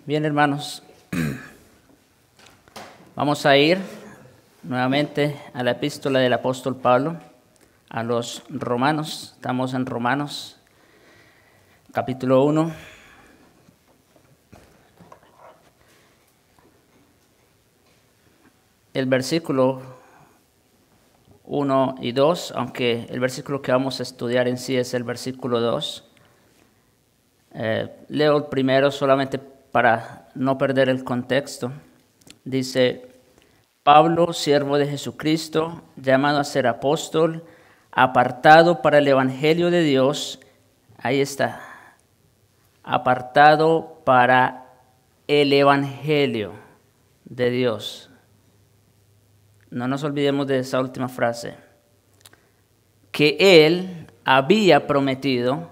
Bien, hermanos, vamos a ir nuevamente a la epístola del apóstol Pablo a los romanos. Estamos en Romanos, capítulo 1. El versículo 1 y 2, aunque el versículo que vamos a estudiar en sí es el versículo 2. Leo el primero solamente para no perder el contexto. Dice: Pablo, siervo de Jesucristo, llamado a ser apóstol, apartado para el evangelio de Dios. Ahí está, apartado para el evangelio de Dios. No nos olvidemos de esa última frase, que él había prometido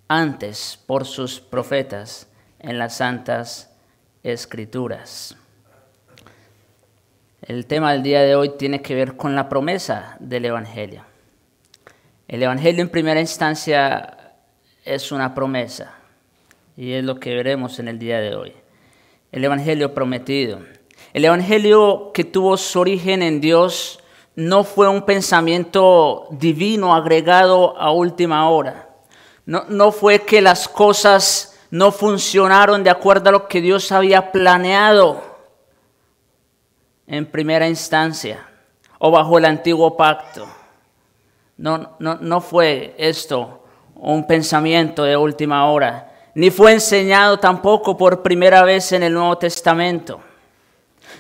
antes por sus profetas en las santas escrituras. El tema del día de hoy tiene que ver con la promesa del evangelio. El evangelio en primera instancia es una promesa, y es lo que veremos en el día de hoy. El evangelio prometido. El evangelio que tuvo su origen en Dios no fue un pensamiento divino agregado a última hora. No fue que las cosas no funcionaron de acuerdo a lo que Dios había planeado en primera instancia o bajo el antiguo pacto. No fue esto un pensamiento de última hora, ni fue enseñado tampoco por primera vez en el Nuevo Testamento.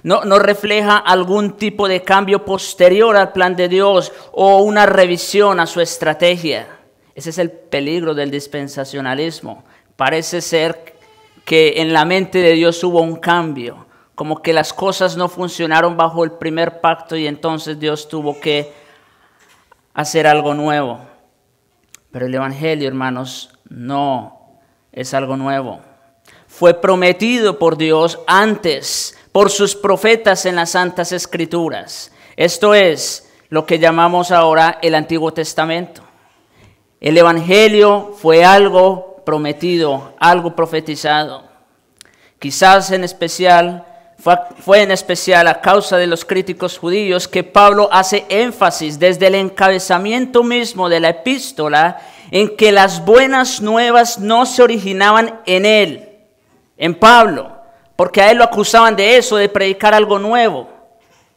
No refleja algún tipo de cambio posterior al plan de Dios o una revisión a su estrategia. Ese es el peligro del dispensacionalismo. Parece ser que en la mente de Dios hubo un cambio, como que las cosas no funcionaron bajo el primer pacto y entonces Dios tuvo que hacer algo nuevo. Pero el evangelio, hermanos, no es algo nuevo. Fue prometido por Dios antes, por sus profetas en las santas escrituras. Esto es lo que llamamos ahora el Antiguo Testamento. El evangelio fue algo prometido, algo profetizado. Quizás fue en especial a causa de los críticos judíos que Pablo hace énfasis desde el encabezamiento mismo de la epístola en que las buenas nuevas no se originaban en él, en Pablo, porque a él lo acusaban de eso, de predicar algo nuevo,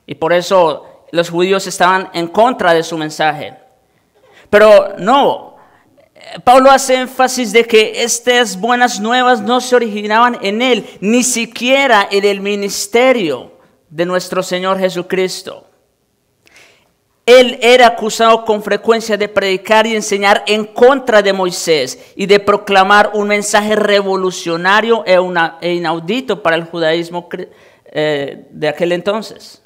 y por eso los judíos estaban en contra de su mensaje. Pero no, Pablo hace énfasis de que estas buenas nuevas no se originaban en él, ni siquiera en el ministerio de nuestro Señor Jesucristo. Él era acusado con frecuencia de predicar y enseñar en contra de Moisés y de proclamar un mensaje revolucionario e inaudito para el judaísmo de aquel entonces.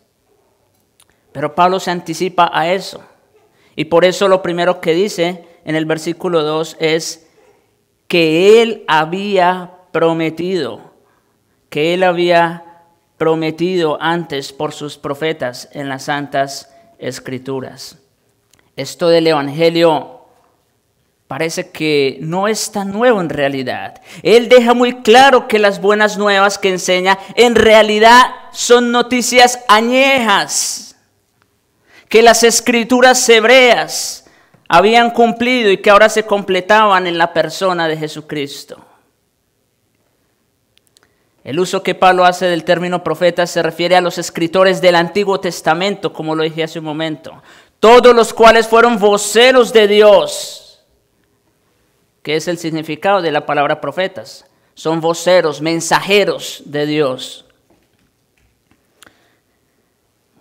Pero Pablo se anticipa a eso, y por eso lo primero que dice en el versículo 2 es que él había prometido antes por sus profetas en las santas escrituras. Esto del evangelio parece que no es tan nuevo en realidad. Él deja muy claro que las buenas nuevas que enseña en realidad son noticias añejas, que las escrituras hebreas habían cumplido y que ahora se completaban en la persona de Jesucristo. El uso que Pablo hace del término profeta se refiere a los escritores del Antiguo Testamento, como lo dije hace un momento, todos los cuales fueron voceros de Dios. ¿Qué es el significado de la palabra profetas? Son voceros, mensajeros de Dios.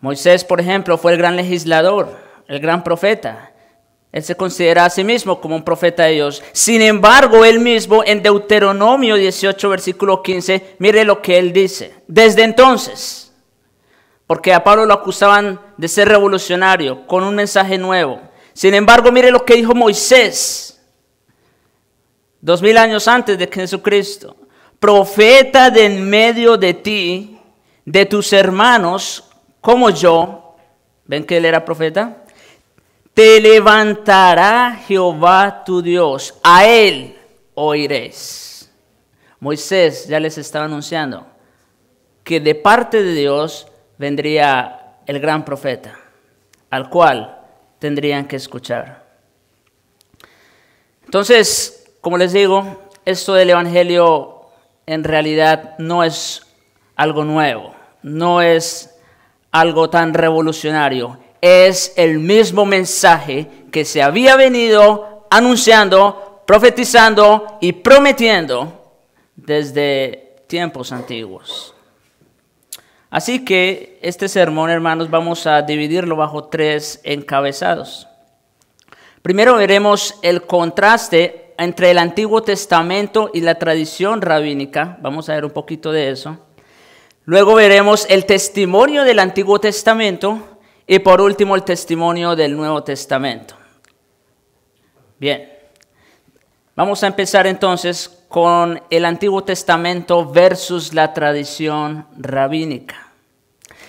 Moisés, por ejemplo, fue el gran legislador, el gran profeta. Él se considera a sí mismo como un profeta de Dios. Sin embargo, él mismo en Deuteronomio 18, versículo 15, mire lo que él dice. Desde entonces, porque a Pablo lo acusaban de ser revolucionario, con un mensaje nuevo. Sin embargo, mire lo que dijo Moisés, 2000 años antes de Jesucristo. Profeta de en medio de ti, de tus hermanos, como yo. ¿Ven que él era profeta? Te levantará Jehová tu Dios, a él oiréis. Moisés ya les estaba anunciando que de parte de Dios vendría el gran profeta, al cual tendrían que escuchar. Entonces, como les digo, esto del Evangelio en realidad no es algo nuevo, no es algo tan revolucionario. Es el mismo mensaje que se había venido anunciando, profetizando y prometiendo desde tiempos antiguos. Así que este sermón, hermanos, vamos a dividirlo bajo 3 encabezados. Primero veremos el contraste entre el Antiguo Testamento y la tradición rabínica. Vamos a ver un poquito de eso. Luego veremos el testimonio del Antiguo Testamento y por último el testimonio del Nuevo Testamento. Bien, vamos a empezar entonces con el Antiguo Testamento versus la tradición rabínica.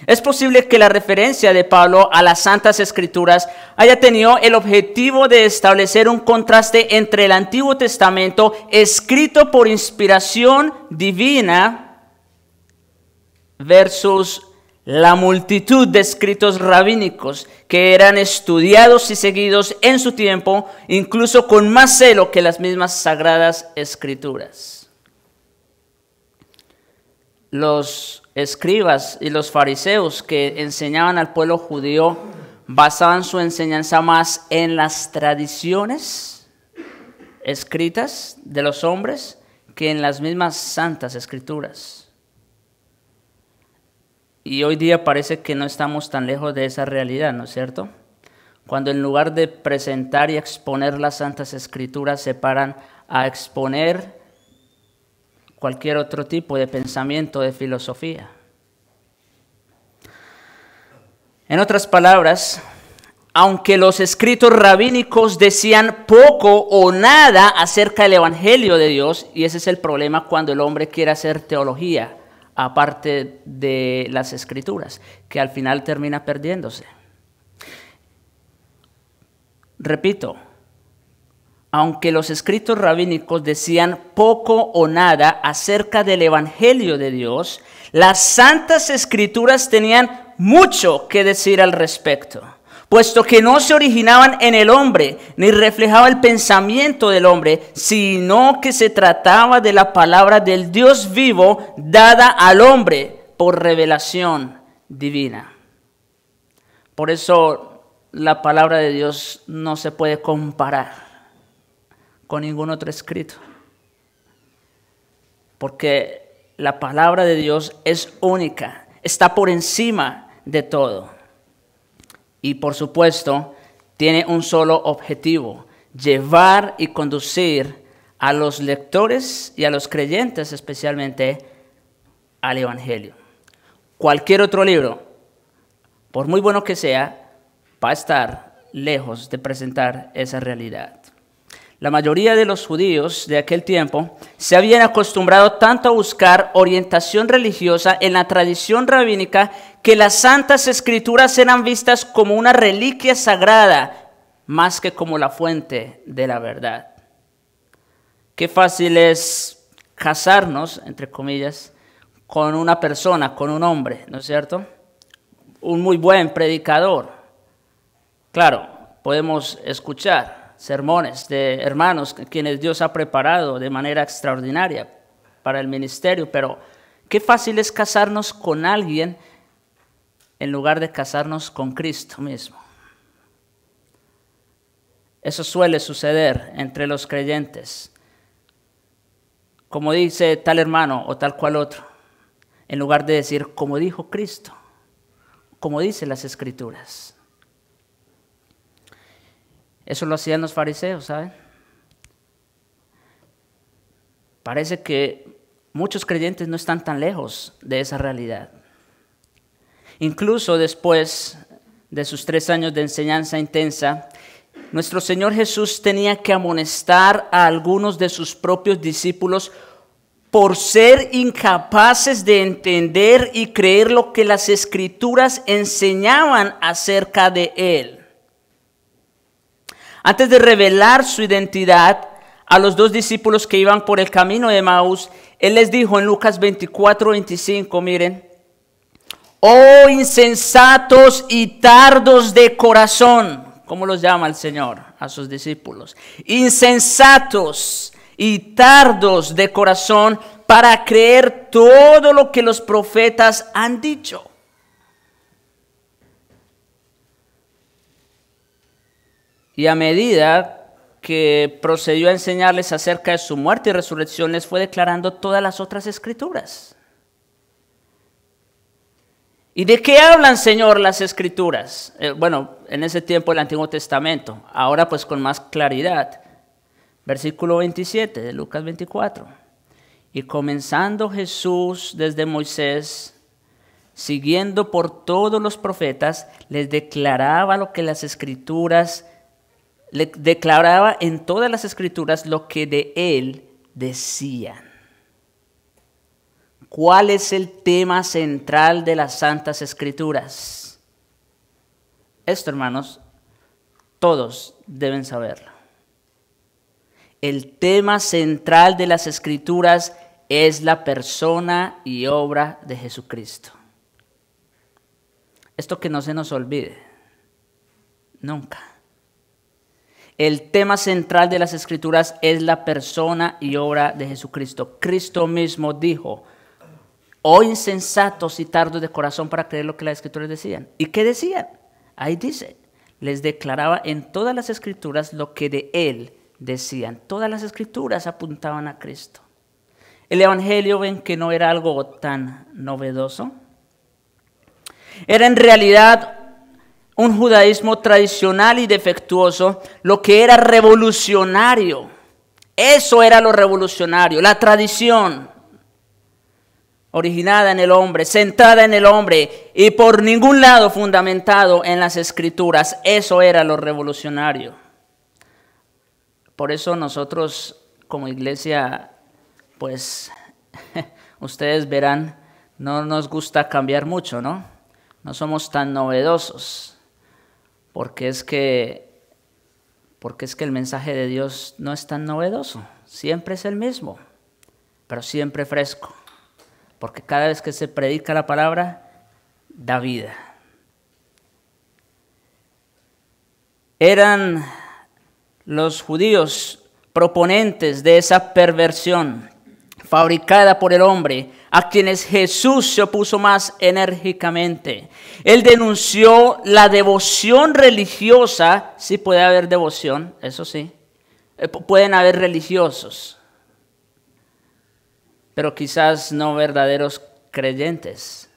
Es posible que la referencia de Pablo a las Santas Escrituras haya tenido el objetivo de establecer un contraste entre el Antiguo Testamento escrito por inspiración divina versus la multitud de escritos rabínicos que eran estudiados y seguidos en su tiempo, incluso con más celo que las mismas Sagradas Escrituras. Los escribas y los fariseos que enseñaban al pueblo judío basaban su enseñanza más en las tradiciones escritas de los hombres que en las mismas Santas Escrituras. Y hoy día parece que no estamos tan lejos de esa realidad, ¿no es cierto? Cuando en lugar de presentar y exponer las Santas Escrituras se paran a exponer cualquier otro tipo de pensamiento, de filosofía. En otras palabras, aunque los escritos rabínicos decían poco o nada acerca del Evangelio de Dios, y ese es el problema cuando el hombre quiere hacer teología, aparte de las Escrituras, que al final termina perdiéndose. Repito, aunque los escritos rabínicos decían poco o nada acerca del Evangelio de Dios, las Santas Escrituras tenían mucho que decir al respecto, puesto que no se originaban en el hombre, ni reflejaba el pensamiento del hombre, sino que se trataba de la palabra del Dios vivo dada al hombre por revelación divina. Por eso la palabra de Dios no se puede comparar con ningún otro escrito, porque la palabra de Dios es única, está por encima de todo. Y por supuesto, tiene un solo objetivo: llevar y conducir a los lectores y a los creyentes especialmente al Evangelio. Cualquier otro libro, por muy bueno que sea, va a estar lejos de presentar esa realidad. La mayoría de los judíos de aquel tiempo se habían acostumbrado tanto a buscar orientación religiosa en la tradición rabínica que las Santas Escrituras eran vistas como una reliquia sagrada más que como la fuente de la verdad. Qué fácil es casarnos, entre comillas, con una persona, con un hombre, ¿no es cierto? Un muy buen predicador. Claro, podemos escuchar sermones de hermanos quienes Dios ha preparado de manera extraordinaria para el ministerio, pero qué fácil es casarnos con alguien en lugar de casarnos con Cristo mismo. Eso suele suceder entre los creyentes. Como dice tal hermano o tal cual otro, en lugar de decir como dijo Cristo, como dicen las Escrituras. Eso lo hacían los fariseos, ¿saben? Parece que muchos creyentes no están tan lejos de esa realidad. Incluso después de sus 3 años de enseñanza intensa, nuestro Señor Jesús tenía que amonestar a algunos de sus propios discípulos por ser incapaces de entender y creer lo que las Escrituras enseñaban acerca de Él. Antes de revelar su identidad a los 2 discípulos que iban por el camino de Emaús, Él les dijo en Lucas 24:25, miren, oh insensatos y tardos de corazón. ¿Cómo los llama el Señor a sus discípulos? Insensatos y tardos de corazón para creer todo lo que los profetas han dicho. Y a medida que procedió a enseñarles acerca de su muerte y resurrección, les fue declarando todas las otras escrituras. ¿Y de qué hablan, Señor, las escrituras? Bueno, en ese tiempo el Antiguo Testamento, ahora pues con más claridad. Versículo 27 de Lucas 24. Y comenzando Jesús desde Moisés, siguiendo por todos los profetas, les declaraba lo que las escrituras, le declaraba en todas las escrituras lo que de él decían. ¿Cuál es el tema central de las Santas Escrituras? Esto, hermanos, todos deben saberlo. El tema central de las Escrituras es la persona y obra de Jesucristo. Esto que no se nos olvide, nunca. El tema central de las Escrituras es la persona y obra de Jesucristo. Cristo mismo dijo, oh insensatos y tardos de corazón para creer lo que las Escrituras decían. ¿Y qué decían? Ahí dice, les declaraba en todas las Escrituras lo que de él decían. Todas las Escrituras apuntaban a Cristo. El Evangelio, ven que no era algo tan novedoso. Era en realidad un judaísmo tradicional y defectuoso, lo que era revolucionario. Eso era lo revolucionario, la tradición originada en el hombre, centrada en el hombre y por ningún lado fundamentado en las Escrituras. Eso era lo revolucionario. Por eso nosotros como iglesia, pues ustedes verán, no nos gusta cambiar mucho, ¿no? No somos tan novedosos, porque es que el mensaje de Dios no es tan novedoso. Siempre es el mismo, pero siempre fresco. Porque cada vez que se predica la palabra, da vida. Eran los judíos proponentes de esa perversión fabricada por el hombre, a quienes Jesús se opuso más enérgicamente. Él denunció la devoción religiosa. Sí puede haber devoción, eso sí. Pueden haber religiosos, pero quizás no verdaderos creyentes.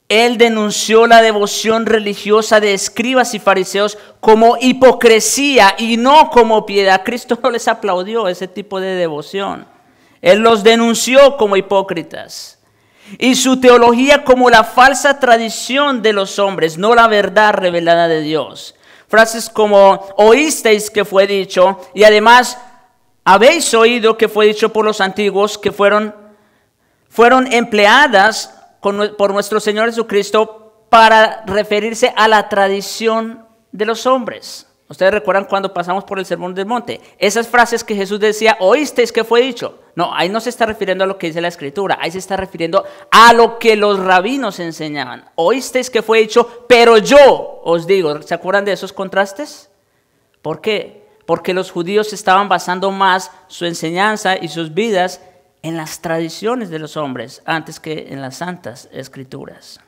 Él denunció la devoción religiosa de escribas y fariseos como hipocresía y no como piedad. Cristo no les aplaudió ese tipo de devoción. Él los denunció como hipócritas. Y su teología como la falsa tradición de los hombres, no la verdad revelada de Dios. Frases como oísteis que fue dicho y además habéis oído que fue dicho por los antiguos, que fueron empleadas por nuestro Señor Jesucristo para referirse a la tradición de los hombres. Ustedes recuerdan cuando pasamos por el Sermón del Monte. Esas frases que Jesús decía, oísteis que fue dicho. No, ahí no se está refiriendo a lo que dice la Escritura. Ahí se está refiriendo a lo que los rabinos enseñaban. Oísteis que fue dicho, pero yo os digo. ¿Se acuerdan de esos contrastes? ¿Por qué? Porque los judíos estaban basando más su enseñanza y sus vidas en las tradiciones de los hombres antes que en las santas escrituras.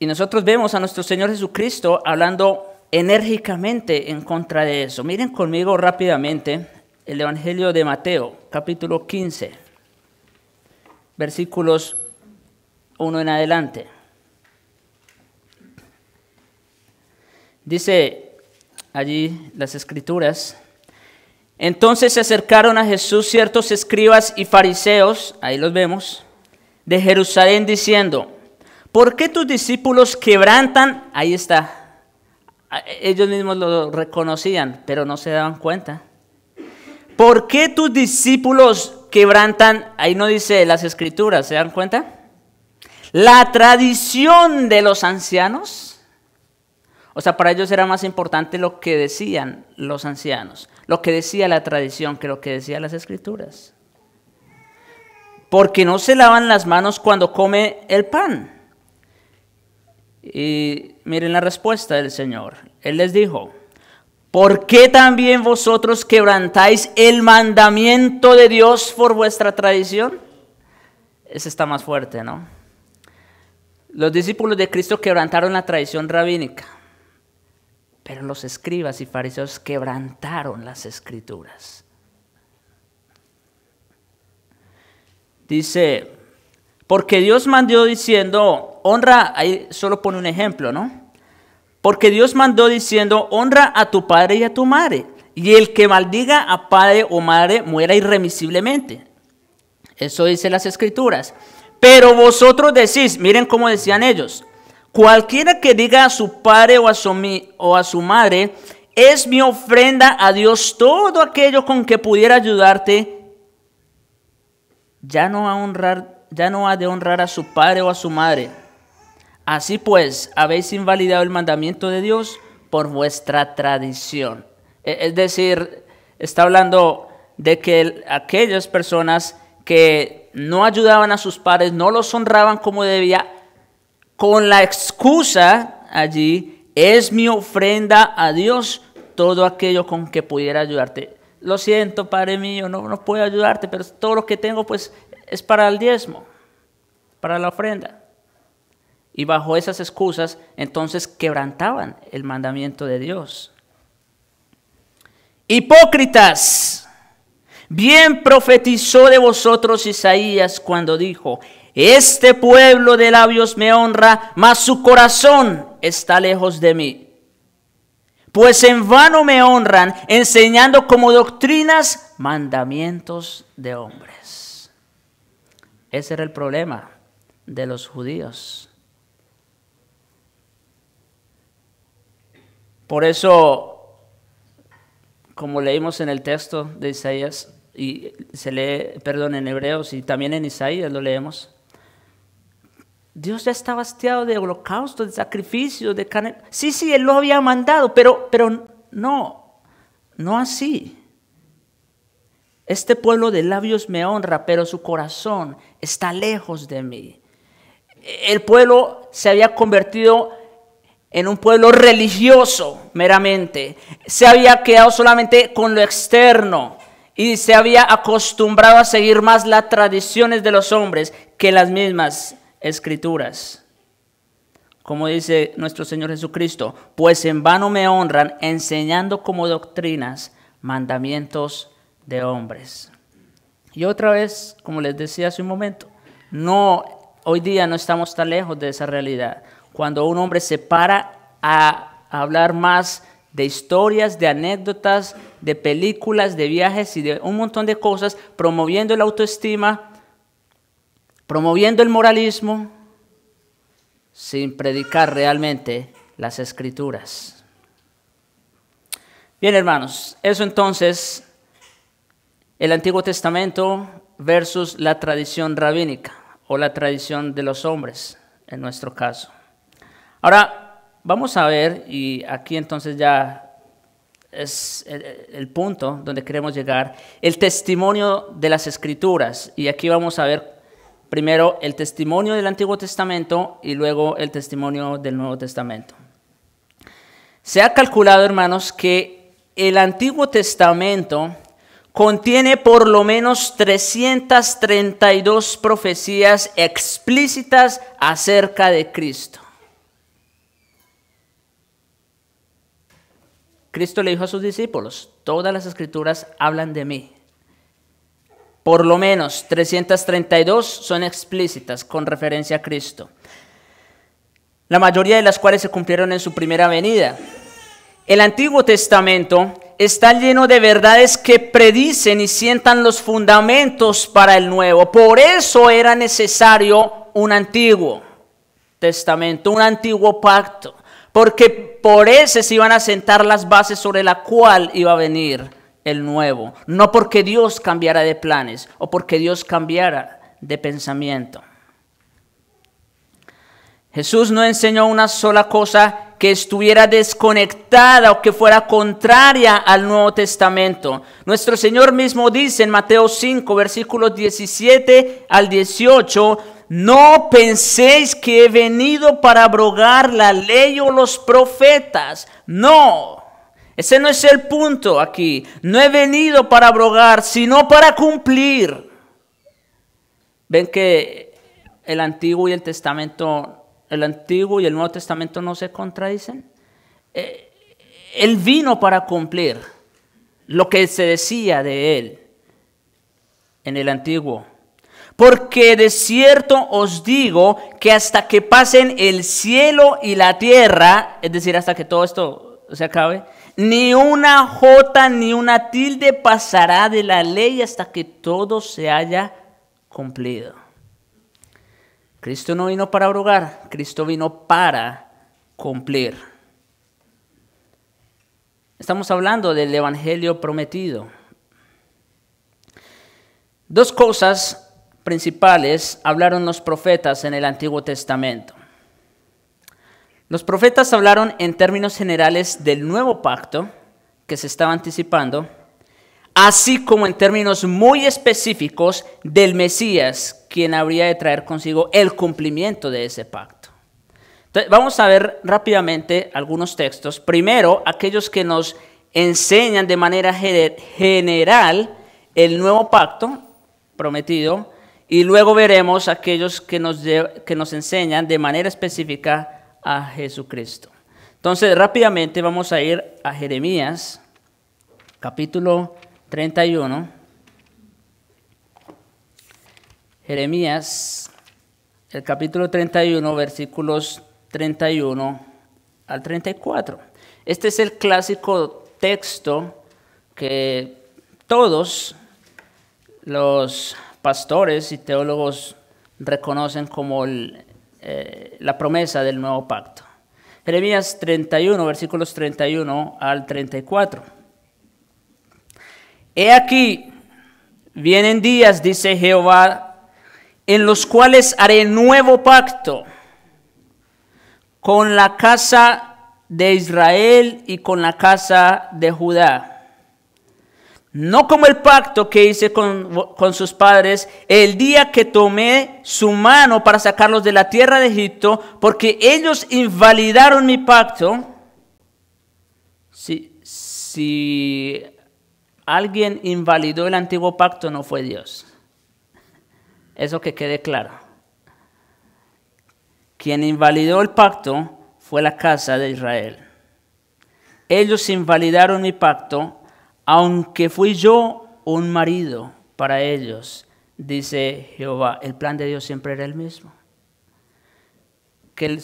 Y nosotros vemos a nuestro Señor Jesucristo hablando enérgicamente en contra de eso. Miren conmigo rápidamente el Evangelio de Mateo, capítulo 15, versículos 1 en adelante. Dice allí las escrituras: entonces se acercaron a Jesús ciertos escribas y fariseos, ahí los vemos, de Jerusalén diciendo, ¿por qué tus discípulos quebrantan? Ahí está. Ellos mismos lo reconocían, pero no se daban cuenta. ¿Por qué tus discípulos quebrantan? Ahí no dice las escrituras, ¿se dan cuenta? La tradición de los ancianos. O sea, para ellos era más importante lo que decían los ancianos, lo que decía la tradición, que lo que decían las Escrituras. Porque no se lavan las manos cuando come el pan. Y miren la respuesta del Señor. Él les dijo: ¿por qué también vosotros quebrantáis el mandamiento de Dios por vuestra tradición? Ese está más fuerte, ¿no? Los discípulos de Cristo quebrantaron la tradición rabínica, pero los escribas y fariseos quebrantaron las Escrituras. Dice, porque Dios mandó diciendo, honra, ahí solo pone un ejemplo, ¿no? Porque Dios mandó diciendo, honra a tu padre y a tu madre, y el que maldiga a padre o madre muera irremisiblemente. Eso dice las Escrituras. Pero vosotros decís, miren cómo decían ellos, cualquiera que diga a su padre o a su madre, es mi ofrenda a Dios, todo aquello con que pudiera ayudarte, ya no ha de honrar a su padre o a su madre. Así pues, habéis invalidado el mandamiento de Dios por vuestra tradición. Es decir, está hablando de que aquellas personas que no ayudaban a sus padres, no los honraban como debía, con la excusa allí, es mi ofrenda a Dios, todo aquello con que pudiera ayudarte. Lo siento, Padre mío, no puedo ayudarte, pero todo lo que tengo pues es para el diezmo, para la ofrenda. Y bajo esas excusas, entonces quebrantaban el mandamiento de Dios. Hipócritas, bien profetizó de vosotros Isaías cuando dijo, este pueblo de labios me honra, mas su corazón está lejos de mí. Pues en vano me honran, enseñando como doctrinas mandamientos de hombres. Ese era el problema de los judíos. Por eso, como leímos en el texto de Isaías, y se lee, en Hebreos y también en Isaías lo leemos, Dios ya estaba hastiado de holocaustos, de sacrificios, de carne. Sí, Él lo había mandado, pero no así. Este pueblo de labios me honra, pero su corazón está lejos de mí. El pueblo se había convertido en un pueblo religioso meramente. Se había quedado solamente con lo externo y se había acostumbrado a seguir más las tradiciones de los hombres que las mismas Escrituras. Como dice nuestro Señor Jesucristo, pues en vano me honran, enseñando como doctrinas mandamientos de hombres. Y otra vez, como les decía hace un momento, hoy día no estamos tan lejos de esa realidad. Cuando un hombre se para a hablar más de historias, de anécdotas, de películas, de viajes y de un montón de cosas, promoviendo la autoestima, promoviendo el moralismo, sin predicar realmente las Escrituras. Bien, hermanos, eso entonces, el Antiguo Testamento versus la tradición rabínica o la tradición de los hombres, en nuestro caso. Ahora, vamos a ver, y aquí entonces ya es el punto donde queremos llegar, el testimonio de las Escrituras. Y aquí vamos a ver primero el testimonio del Antiguo Testamento y luego el testimonio del Nuevo Testamento. Se ha calculado, hermanos, que el Antiguo Testamento contiene por lo menos 332 profecías explícitas acerca de Cristo. Cristo le dijo a sus discípulos, todas las Escrituras hablan de mí. Por lo menos 332 son explícitas con referencia a Cristo. La mayoría de las cuales se cumplieron en su primera venida. El Antiguo Testamento está lleno de verdades que predicen y sientan los fundamentos para el Nuevo. Por eso era necesario un Antiguo Testamento, un antiguo pacto. Porque por ese se iban a sentar las bases sobre la cual iba a venir el nuevo, no porque Dios cambiara de planes o porque Dios cambiara de pensamiento. Jesús no enseñó una sola cosa que estuviera desconectada o que fuera contraria al Nuevo Testamento. Nuestro Señor mismo dice en Mateo 5, versículos 17 al 18, no penséis que he venido para abrogar la ley o los profetas. No, ese no es el punto aquí. No he venido para abrogar, sino para cumplir. Ven que el Antiguo y el Nuevo Testamento no se contradicen. Él vino para cumplir lo que se decía de él en el Antiguo. Porque de cierto os digo que hasta que pasen el cielo y la tierra, es decir, hasta que todo esto se acabe, ni una jota ni una tilde pasará de la ley hasta que todo se haya cumplido. Cristo no vino para abrogar, Cristo vino para cumplir. Estamos hablando del Evangelio prometido. Dos cosas principales hablaron los profetas en el Antiguo Testamento. Los profetas hablaron en términos generales del nuevo pacto que se estaba anticipando, así como en términos muy específicos del Mesías, quien habría de traer consigo el cumplimiento de ese pacto. Entonces, vamos a ver rápidamente algunos textos. Primero, aquellos que nos enseñan de manera general el nuevo pacto prometido, y luego veremos aquellos que nos enseñan de manera específica a Jesucristo. Entonces, rápidamente vamos a ir a Jeremías, capítulo 31. Jeremías, el capítulo 31, versículos 31 al 34. Este es el clásico texto que todos los pastores y teólogos reconocen como la promesa del nuevo pacto. Jeremías 31, versículos 31 al 34. He aquí, vienen días, dice Jehová, en los cuales haré nuevo pacto con la casa de Israel y con la casa de Judá. No como el pacto que hice con sus padres el día que tomé su mano para sacarlos de la tierra de Egipto, porque ellos invalidaron mi pacto. Si alguien invalidó el antiguo pacto, no fue Dios. Eso que quede claro. Quien invalidó el pacto fue la casa de Israel. Ellos invalidaron mi pacto, aunque fui yo un marido para ellos, dice Jehová. El plan de Dios siempre era el mismo. Que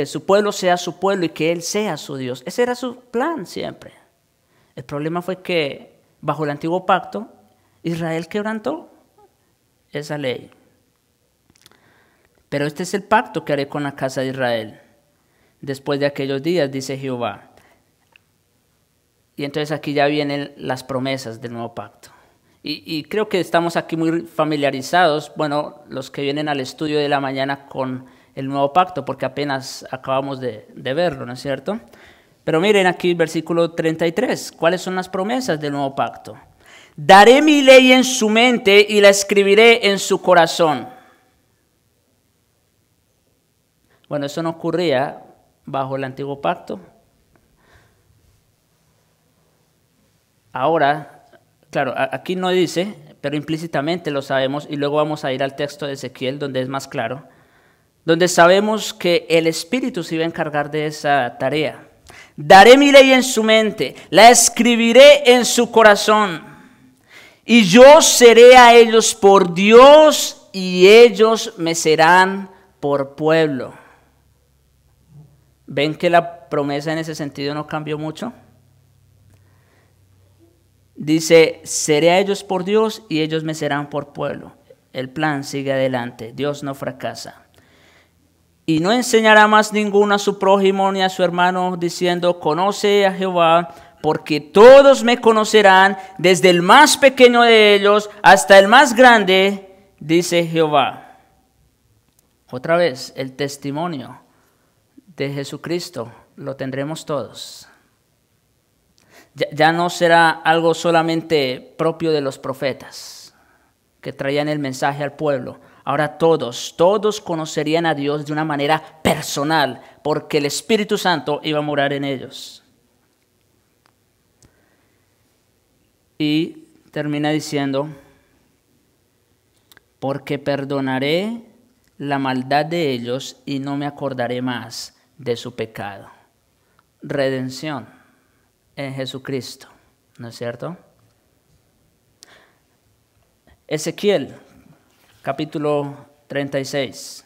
su pueblo sea su pueblo y que Él sea su Dios. Ese era su plan siempre. El problema fue que bajo el antiguo pacto, Israel quebrantó esa ley. Pero este es el pacto que haré con la casa de Israel después de aquellos días, dice Jehová. Y entonces aquí ya vienen las promesas del nuevo pacto. Y creo que estamos aquí muy familiarizados, bueno, los que vienen al estudio de la mañana con el nuevo pacto, porque apenas acabamos de verlo, ¿no es cierto? Pero miren aquí el versículo 33, ¿cuáles son las promesas del nuevo pacto? Daré mi ley en su mente y la escribiré en su corazón. Bueno, eso no ocurría bajo el antiguo pacto. Ahora, claro, aquí no dice, pero implícitamente lo sabemos, y luego vamos a ir al texto de Ezequiel, donde es más claro, donde sabemos que el Espíritu se iba a encargar de esa tarea. Daré mi ley en su mente, la escribiré en su corazón, y yo seré a ellos por Dios, y ellos me serán por pueblo. ¿Ven que la promesa en ese sentido no cambió mucho? Dice, seré a ellos por Dios y ellos me serán por pueblo. El plan sigue adelante, Dios no fracasa. Y no enseñará más ninguno a su prójimo ni a su hermano diciendo, conoce a Jehová, porque todos me conocerán, desde el más pequeño de ellos hasta el más grande, dice Jehová. Otra vez, el testimonio de Jesucristo lo tendremos todos. Ya no será algo solamente propio de los profetas que traían el mensaje al pueblo. Ahora todos conocerían a Dios de una manera personal, porque el Espíritu Santo iba a morar en ellos. Y termina diciendo, porque perdonaré la maldad de ellos y no me acordaré más de su pecado. Redención en Jesucristo, ¿no es cierto? Ezequiel, capítulo 36.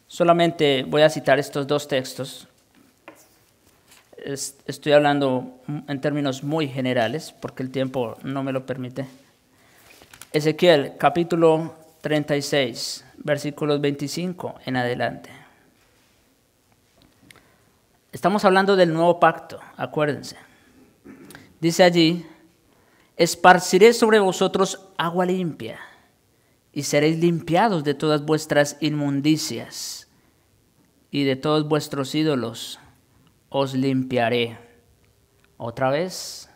Solamente voy a citar estos dos textos. Estoy hablando en términos muy generales porque el tiempo no me lo permite. Ezequiel, capítulo 36, versículos 25 en adelante. Estamos hablando del nuevo pacto, acuérdense. Dice allí, esparciré sobre vosotros agua limpia y seréis limpiados de todas vuestras inmundicias y de todos vuestros ídolos os limpiaré. Otra vez,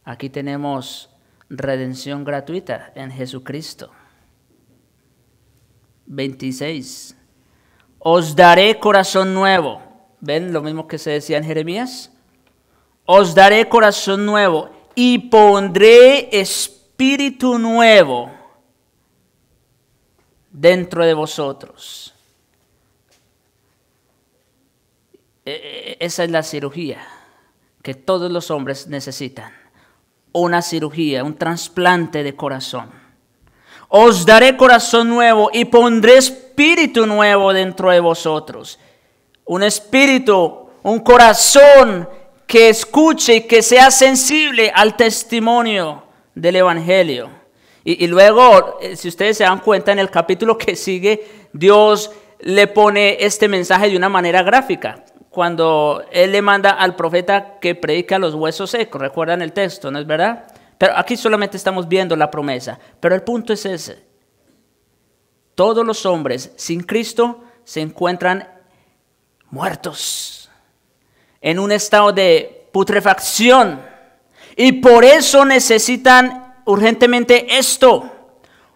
aquí tenemos redención gratuita en Jesucristo. 26. Os daré corazón nuevo. ¿Ven lo mismo que se decía en Jeremías? Os daré corazón nuevo y pondré espíritu nuevo dentro de vosotros. Esa es la cirugía que todos los hombres necesitan. Una cirugía, un trasplante de corazón. Os daré corazón nuevo y pondré espíritu nuevo dentro de vosotros. Un espíritu, un corazón que escuche y que sea sensible al testimonio del Evangelio. Y luego, si ustedes se dan cuenta, en el capítulo que sigue, Dios le pone este mensaje de una manera gráfica. Cuando Él le manda al profeta que predique a los huesos secos. ¿Recuerdan el texto, no es verdad? Pero aquí solamente estamos viendo la promesa. Pero el punto es ese. Todos los hombres sin Cristo se encuentran muertos, en un estado de putrefacción. Y por eso necesitan urgentemente esto.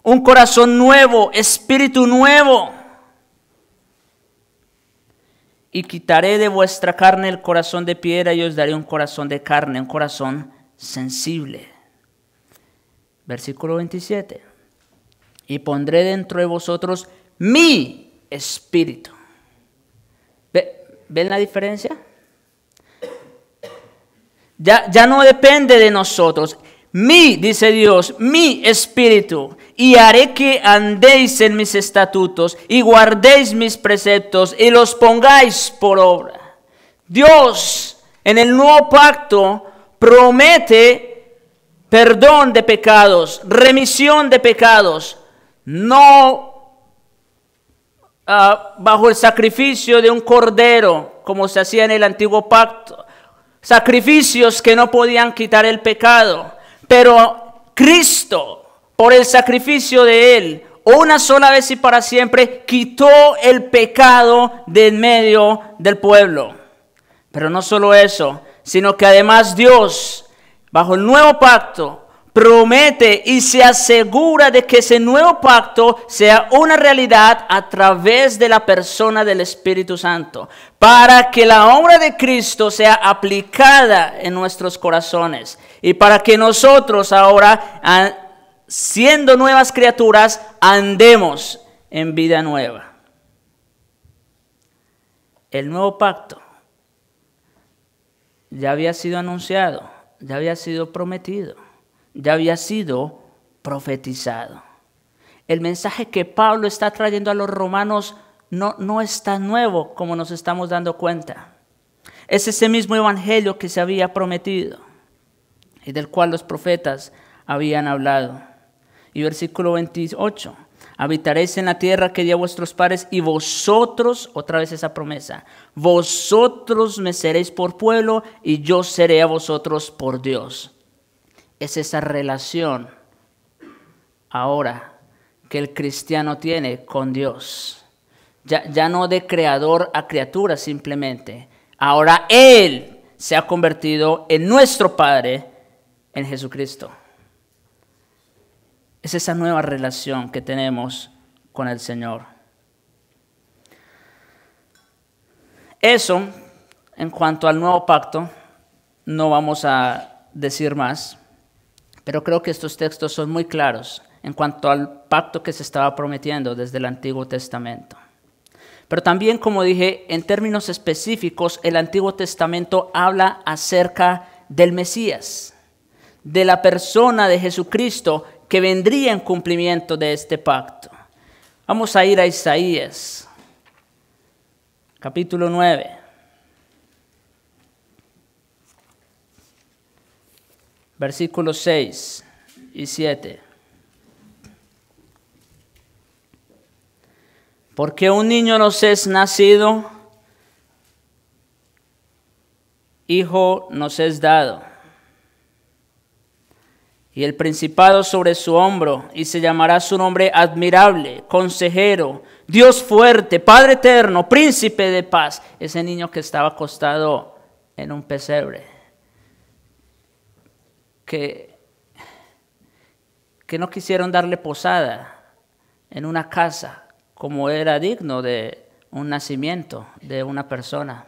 Un corazón nuevo, espíritu nuevo. Y quitaré de vuestra carne el corazón de piedra y os daré un corazón de carne, un corazón sensible. Versículo 27. Y pondré dentro de vosotros mi espíritu. ¿Ven la diferencia? Ya no depende de nosotros. Dice Dios, mi espíritu, y haré que andéis en mis estatutos y guardéis mis preceptos y los pongáis por obra. Dios en el nuevo pacto promete perdón de pecados, remisión de pecados, no bajo el sacrificio de un cordero como se hacía en el antiguo pacto, sacrificios que no podían quitar el pecado. Pero Cristo, por el sacrificio de Él, una sola vez y para siempre, quitó el pecado de en medio del pueblo. Pero no solo eso, sino que además Dios, bajo el nuevo pacto, promete y se asegura de que ese nuevo pacto sea una realidad a través de la persona del Espíritu Santo, para que la obra de Cristo sea aplicada en nuestros corazones y para que nosotros ahora, siendo nuevas criaturas, andemos en vida nueva. El nuevo pacto ya había sido anunciado, ya había sido prometido, ya había sido profetizado. El mensaje que Pablo está trayendo a los romanos no es tan nuevo como nos estamos dando cuenta. Es ese mismo evangelio que se había prometido y del cual los profetas habían hablado. Y versículo 28, habitaréis en la tierra que di a vuestros padres y vosotros, otra vez esa promesa, vosotros me seréis por pueblo y yo seré a vosotros por Dios. Es esa relación ahora que el cristiano tiene con Dios. ya no de creador a criatura simplemente. Ahora Él se ha convertido en nuestro Padre en Jesucristo. Es esa nueva relación que tenemos con el Señor. Eso, en cuanto al nuevo pacto, no vamos a decir más, pero creo que estos textos son muy claros en cuanto al pacto que se estaba prometiendo desde el Antiguo Testamento. Pero también, como dije, en términos específicos, el Antiguo Testamento habla acerca del Mesías, de la persona de Jesucristo que vendría en cumplimiento de este pacto. Vamos a ir a Isaías, capítulo 9. Versículos 6 y 7. Porque un niño nos es nacido, hijo nos es dado, y el principado sobre su hombro, y se llamará su nombre admirable, consejero, Dios fuerte, Padre eterno, príncipe de paz. Ese niño que estaba acostado en un pesebre, que no quisieron darle posada en una casa como era digno de un nacimiento de una persona.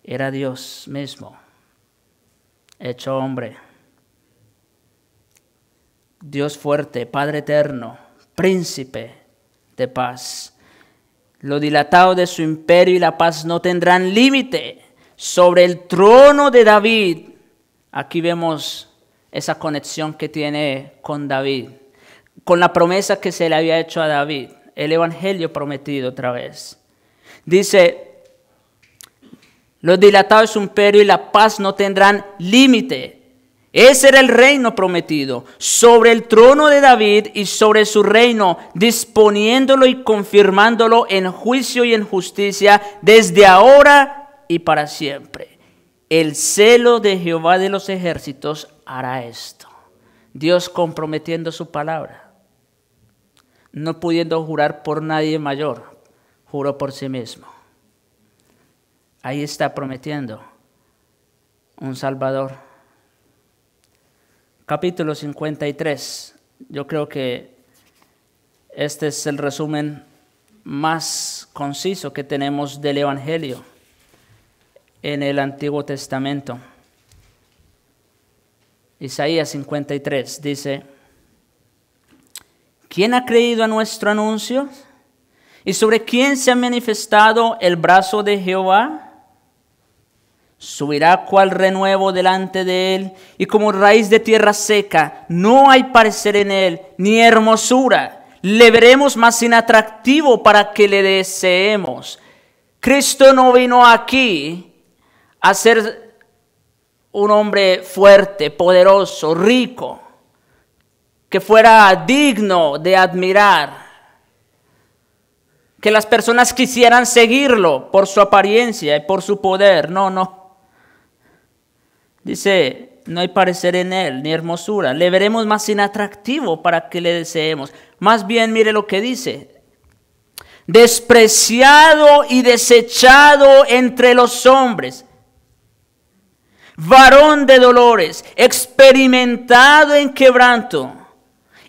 Era Dios mismo, hecho hombre. Dios fuerte, Padre eterno, príncipe de paz. Lo dilatado de su imperio y la paz no tendrán límite. Sobre el trono de David, aquí vemos esa conexión que tiene con David, con la promesa que se le había hecho a David, el evangelio prometido otra vez. Dice, lo dilatado de su imperio y la paz no tendrán límite. Ese era el reino prometido, sobre el trono de David y sobre su reino, disponiéndolo y confirmándolo en juicio y en justicia desde ahora y para siempre. El celo de Jehová de los ejércitos hará esto. Dios comprometiendo su palabra. No pudiendo jurar por nadie mayor, juró por sí mismo. Ahí está prometiendo un Salvador. Capítulo 53. Yo creo que este es el resumen más conciso que tenemos del Evangelio en el Antiguo Testamento. Isaías 53 dice: ¿quién ha creído a nuestro anuncio? ¿Y sobre quién se ha manifestado el brazo de Jehová? Subirá cual renuevo delante de él, y como raíz de tierra seca, no hay parecer en él, ni hermosura. Le veremos más inatractivo para que le deseemos. Cristo no vino aquí a ser un hombre fuerte, poderoso, rico, que fuera digno de admirar, que las personas quisieran seguirlo por su apariencia y por su poder. No. Dice, no hay parecer en él, ni hermosura. Le veremos más inatractivo para que le deseemos. Más bien, mire lo que dice: despreciado y desechado entre los hombres, varón de dolores, experimentado en quebranto,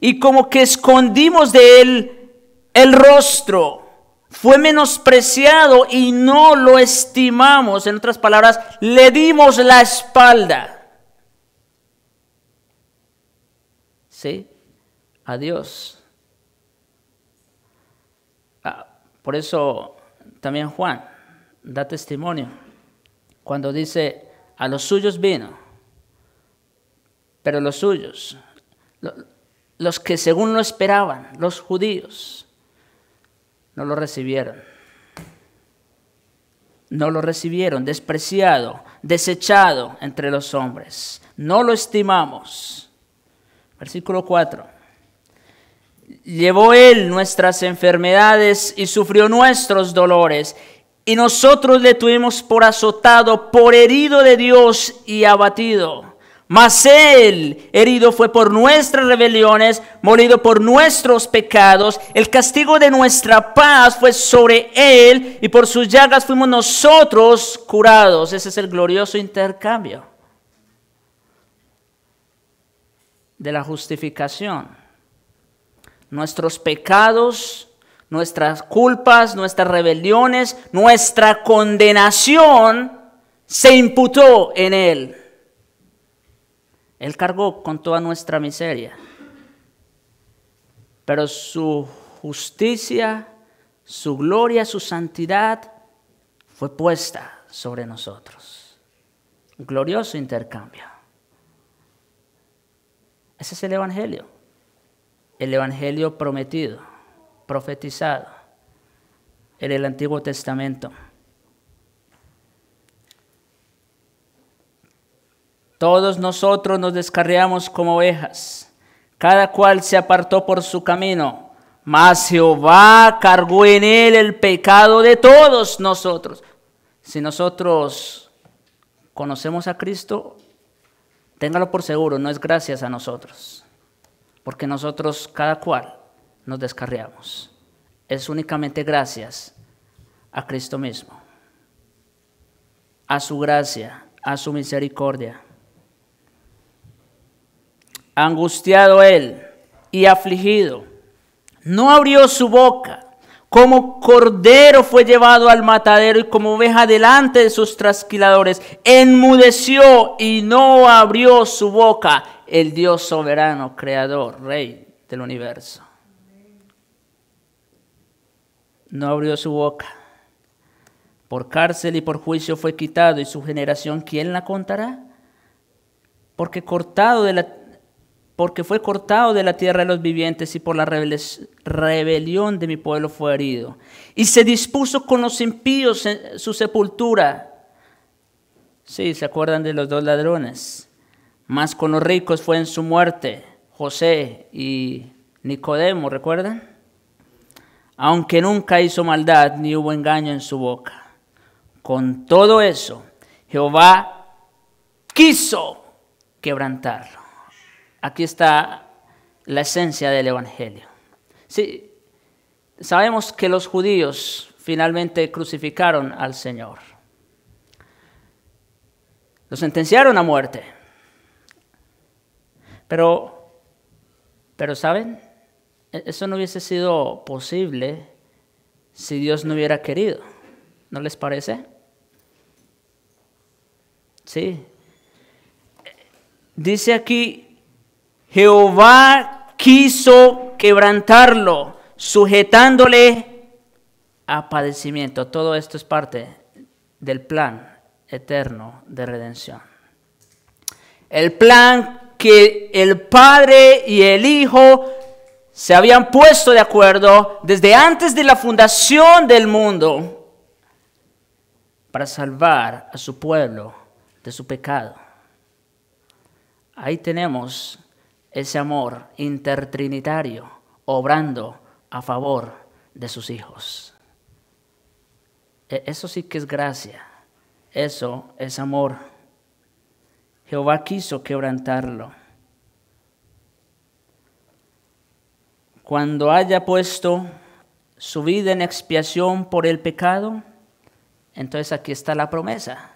y como que escondimos de él el rostro. Fue menospreciado y no lo estimamos. En otras palabras, le dimos la espalda. ¿Sí? A Dios. Por eso también Juan da testimonio cuando dice: a los suyos vino, pero los suyos, los que según lo esperaban, los judíos, no lo recibieron. No lo recibieron, despreciado, desechado entre los hombres. No lo estimamos. Versículo 4. Llevó él nuestras enfermedades y sufrió nuestros dolores, y nosotros le tuvimos por azotado, por herido de Dios y abatido. Mas Él herido fue por nuestras rebeliones, molido por nuestros pecados. El castigo de nuestra paz fue sobre Él, y por sus llagas fuimos nosotros curados. Ese es el glorioso intercambio de la justificación. Nuestros pecados, nuestras culpas, nuestras rebeliones, nuestra condenación se imputó en Él. Él cargó con toda nuestra miseria, pero su justicia, su gloria, su santidad fue puesta sobre nosotros. Un glorioso intercambio. Ese es el Evangelio prometido, profetizado en el Antiguo Testamento. Todos nosotros nos descarriamos como ovejas, cada cual se apartó por su camino, mas Jehová cargó en él el pecado de todos nosotros. Si nosotros conocemos a Cristo, téngalo por seguro, no es gracias a nosotros, porque nosotros cada cual nos descarriamos. Es únicamente gracias a Cristo mismo, a su gracia, a su misericordia. Angustiado él y afligido, no abrió su boca. Como cordero fue llevado al matadero, y como oveja delante de sus trasquiladores, enmudeció y no abrió su boca. El Dios soberano, creador, rey del universo, no abrió su boca. Por cárcel y por juicio fue quitado, y su generación, ¿quién la contará? Porque fue cortado de la tierra de los vivientes, y por la rebelión de mi pueblo fue herido. Y se dispuso con los impíos en su sepultura. Sí, ¿se acuerdan de los dos ladrones? Mas con los ricos fue en su muerte, José y Nicodemo, ¿recuerdan? Aunque nunca hizo maldad, ni hubo engaño en su boca. Con todo eso, Jehová quiso quebrantarlo. Aquí está la esencia del Evangelio. Sí, sabemos que los judíos finalmente crucificaron al Señor. Lo sentenciaron a muerte. Pero ¿saben? Eso no hubiese sido posible si Dios no hubiera querido. ¿No les parece? Sí. Dice aquí, Jehová quiso quebrantarlo, sujetándole a padecimiento. Todo esto es parte del plan eterno de redención. El plan que el Padre y el Hijo se habían puesto de acuerdo desde antes de la fundación del mundo para salvar a su pueblo de su pecado. Ahí tenemos ese amor intertrinitario obrando a favor de sus hijos. Eso sí que es gracia. Eso es amor. Jehová quiso quebrantarlo. Cuando haya puesto su vida en expiación por el pecado, entonces aquí está la promesa.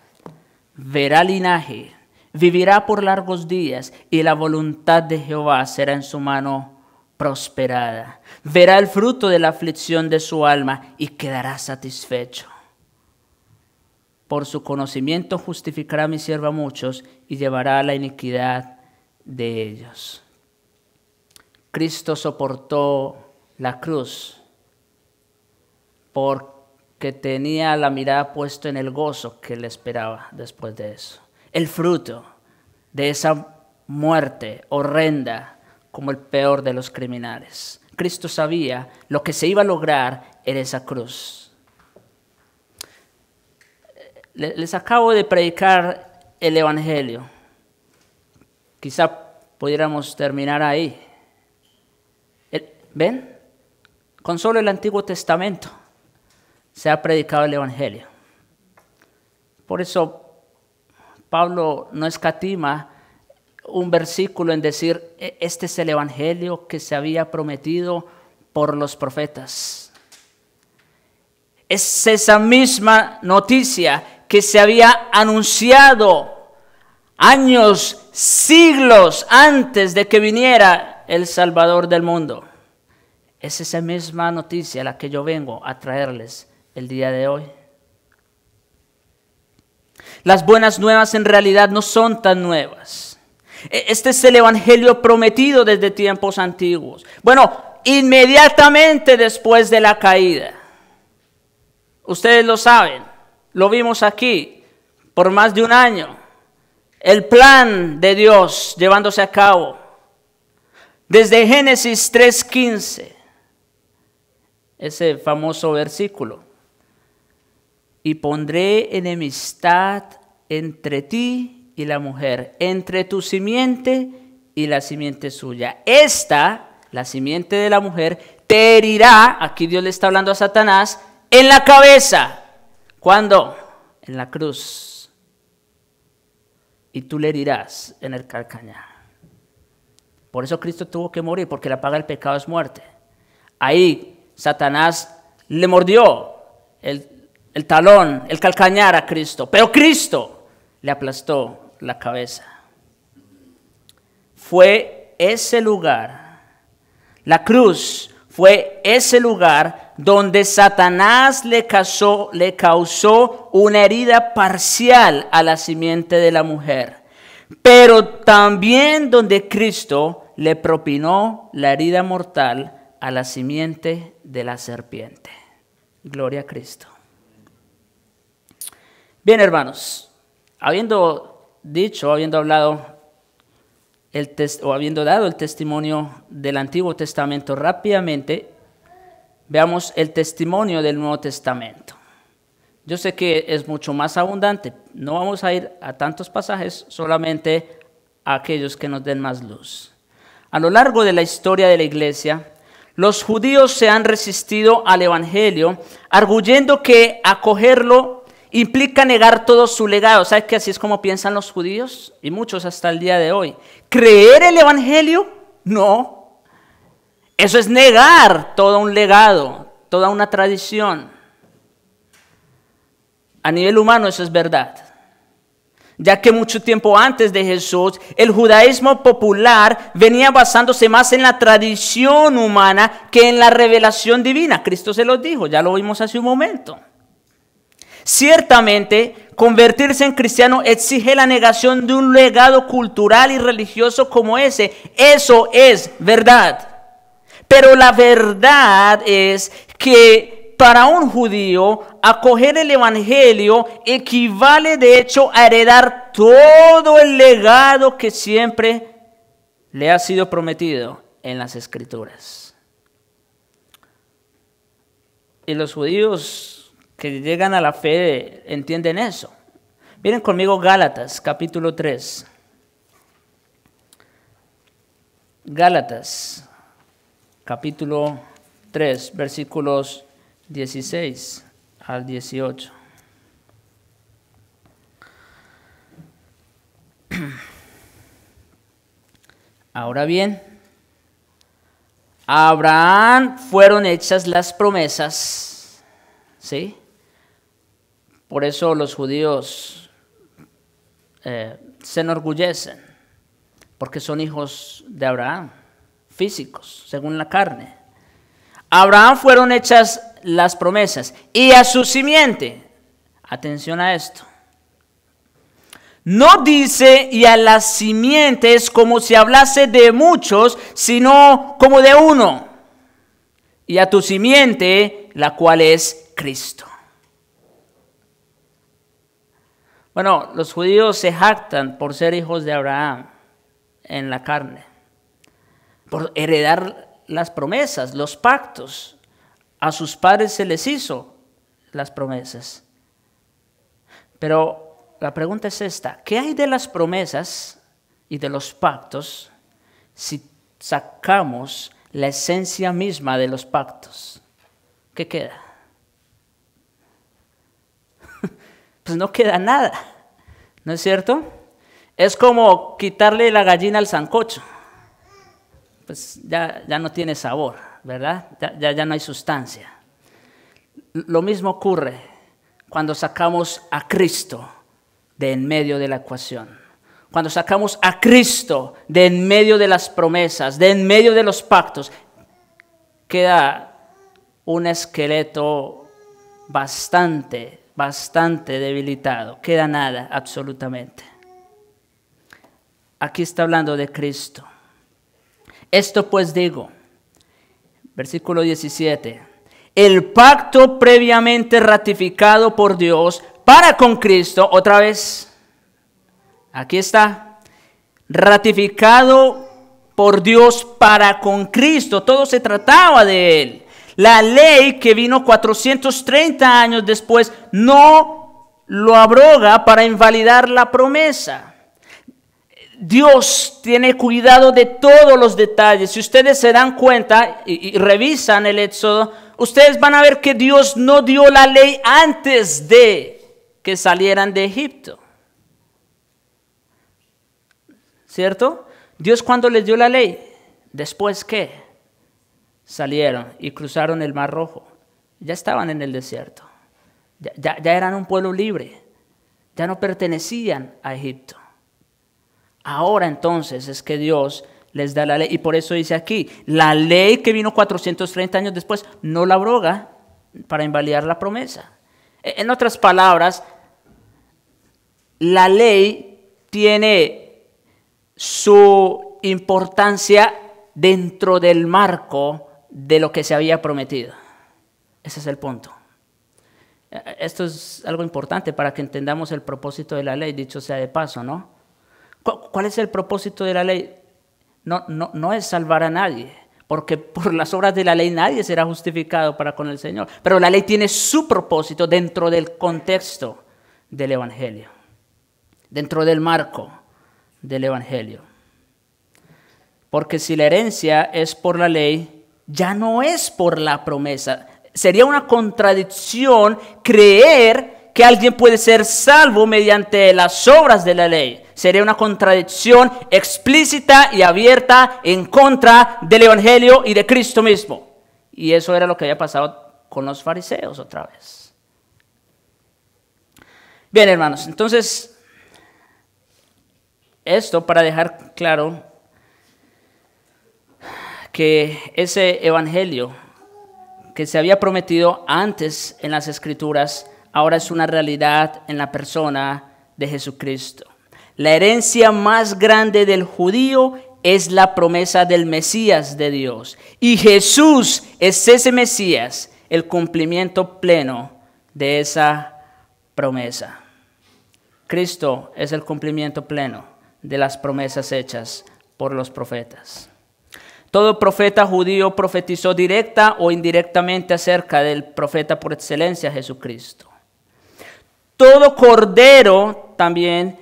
Verá linaje, vivirá por largos días, y la voluntad de Jehová será en su mano prosperada. Verá el fruto de la aflicción de su alma y quedará satisfecho. Por su conocimiento justificará a mi siervo a muchos y llevará la iniquidad de ellos. Cristo soportó la cruz porque tenía la mirada puesta en el gozo que le esperaba después de eso. El fruto de esa muerte horrenda como el peor de los criminales. Cristo sabía lo que se iba a lograr en esa cruz. Les acabo de predicar el Evangelio. Quizá pudiéramos terminar ahí. ¿Ven? Con solo el Antiguo Testamento se ha predicado el Evangelio. Por eso Pablo no escatima un versículo en decir, este es el evangelio que se había prometido por los profetas. Es esa misma noticia que se había anunciado años, siglos antes de que viniera el Salvador del mundo. Es esa misma noticia la que yo vengo a traerles el día de hoy. Las buenas nuevas en realidad no son tan nuevas. Este es el evangelio prometido desde tiempos antiguos. Bueno, inmediatamente después de la caída. Ustedes lo saben, lo vimos aquí por más de un año. El plan de Dios llevándose a cabo. Desde Génesis 3:15, ese famoso versículo. Y pondré enemistad entre ti y la mujer, entre tu simiente y la simiente suya. Esta, la simiente de la mujer, te herirá, aquí Dios le está hablando a Satanás, en la cabeza. ¿Cuándo? En la cruz. Y tú le herirás en el calcañar. Por eso Cristo tuvo que morir, porque la paga del pecado es muerte. Ahí Satanás le mordió el talón, el calcañar a Cristo, pero Cristo le aplastó la cabeza. Fue ese lugar, la cruz fue ese lugar donde Satanás le causó una herida parcial a la simiente de la mujer, pero también donde Cristo le propinó la herida mortal a la simiente de la serpiente. Gloria a Cristo. Bien, hermanos, habiendo hablado habiendo dado el testimonio del Antiguo Testamento rápidamente, veamos el testimonio del Nuevo Testamento. Yo sé que es mucho más abundante, no vamos a ir a tantos pasajes, solamente a aquellos que nos den más luz. A lo largo de la historia de la iglesia, los judíos se han resistido al evangelio, arguyendo que acogerlo implica negar todo su legado. ¿Sabes que así es como piensan los judíos? Y muchos hasta el día de hoy. ¿Creer el evangelio? No. Eso es negar todo un legado, toda una tradición. A nivel humano eso es verdad. Ya que mucho tiempo antes de Jesús, el judaísmo popular venía basándose más en la tradición humana que en la revelación divina. Cristo se los dijo, ya lo vimos hace un momento. Ciertamente, convertirse en cristiano exige la negación de un legado cultural y religioso como ese. Eso es verdad. Pero la verdad es que para un judío, acoger el evangelio equivale de hecho a heredar todo el legado que siempre le ha sido prometido en las Escrituras. Y los judíos que llegan a la fe entienden eso. Miren conmigo Gálatas, capítulo 3. Gálatas, capítulo 3, versículos 16 al 18. Ahora bien, a Abraham fueron hechas las promesas, ¿sí? Por eso los judíos se enorgullecen, porque son hijos de Abraham, físicos, según la carne. A Abraham fueron hechas las promesas y a su simiente, atención a esto, no dice y a la simiente es como si hablase de muchos, sino como de uno, y a tu simiente, la cual es Cristo. Bueno, los judíos se jactan por ser hijos de Abraham en la carne, por heredar las promesas, los pactos. A sus padres se les hizo las promesas. Pero la pregunta es esta: ¿qué hay de las promesas y de los pactos si sacamos la esencia misma de los pactos? ¿Qué queda? Pues no queda nada, ¿no es cierto? Es como quitarle la gallina al sancocho. Pues ya no tiene sabor, ¿verdad? Ya no hay sustancia. Lo mismo ocurre cuando sacamos a Cristo de en medio de la ecuación. Cuando sacamos a Cristo de en medio de las promesas, de en medio de los pactos, queda un esqueleto bastante debilitado. Queda nada, absolutamente. Aquí está hablando de Cristo. Esto pues digo, versículo 17, el pacto previamente ratificado por Dios para con Cristo, otra vez, aquí está, ratificado por Dios para con Cristo, todo se trataba de Él. La ley que vino 430 años después no lo abroga para invalidar la promesa. Dios tiene cuidado de todos los detalles. Si ustedes se dan cuenta y revisan el Éxodo, ustedes van a ver que Dios no dio la ley antes de que salieran de Egipto. ¿Cierto? Dios cuando les dio la ley, ¿después qué? Salieron y cruzaron el Mar Rojo. Ya estaban en el desierto. Ya eran un pueblo libre. Ya no pertenecían a Egipto. Ahora entonces es que Dios les da la ley. Y por eso dice aquí, la ley que vino 430 años después no la abroga para invalidar la promesa. En otras palabras, la ley tiene su importancia dentro del marco de lo que se había prometido. Ese es el punto. Esto es algo importante para que entendamos el propósito de la ley, dicho sea de paso, ¿no? ¿Cuál es el propósito de la ley? No es salvar a nadie, porque por las obras de la ley nadie será justificado para con el Señor. Pero la ley tiene su propósito dentro del contexto del Evangelio, dentro del marco del Evangelio. Porque si la herencia es por la ley, ya no es por la promesa. Sería una contradicción creer que alguien puede ser salvo mediante las obras de la ley. Sería una contradicción explícita y abierta en contra del Evangelio y de Cristo mismo. Y eso era lo que había pasado con los fariseos otra vez. Bien, hermanos, entonces, esto para dejar claro que ese Evangelio que se había prometido antes en las Escrituras, ahora es una realidad en la persona de Jesucristo. La herencia más grande del judío es la promesa del Mesías de Dios. Y Jesús es ese Mesías, el cumplimiento pleno de esa promesa. Cristo es el cumplimiento pleno de las promesas hechas por los profetas. Todo profeta judío profetizó directa o indirectamente acerca del profeta por excelencia, Jesucristo. Todo cordero también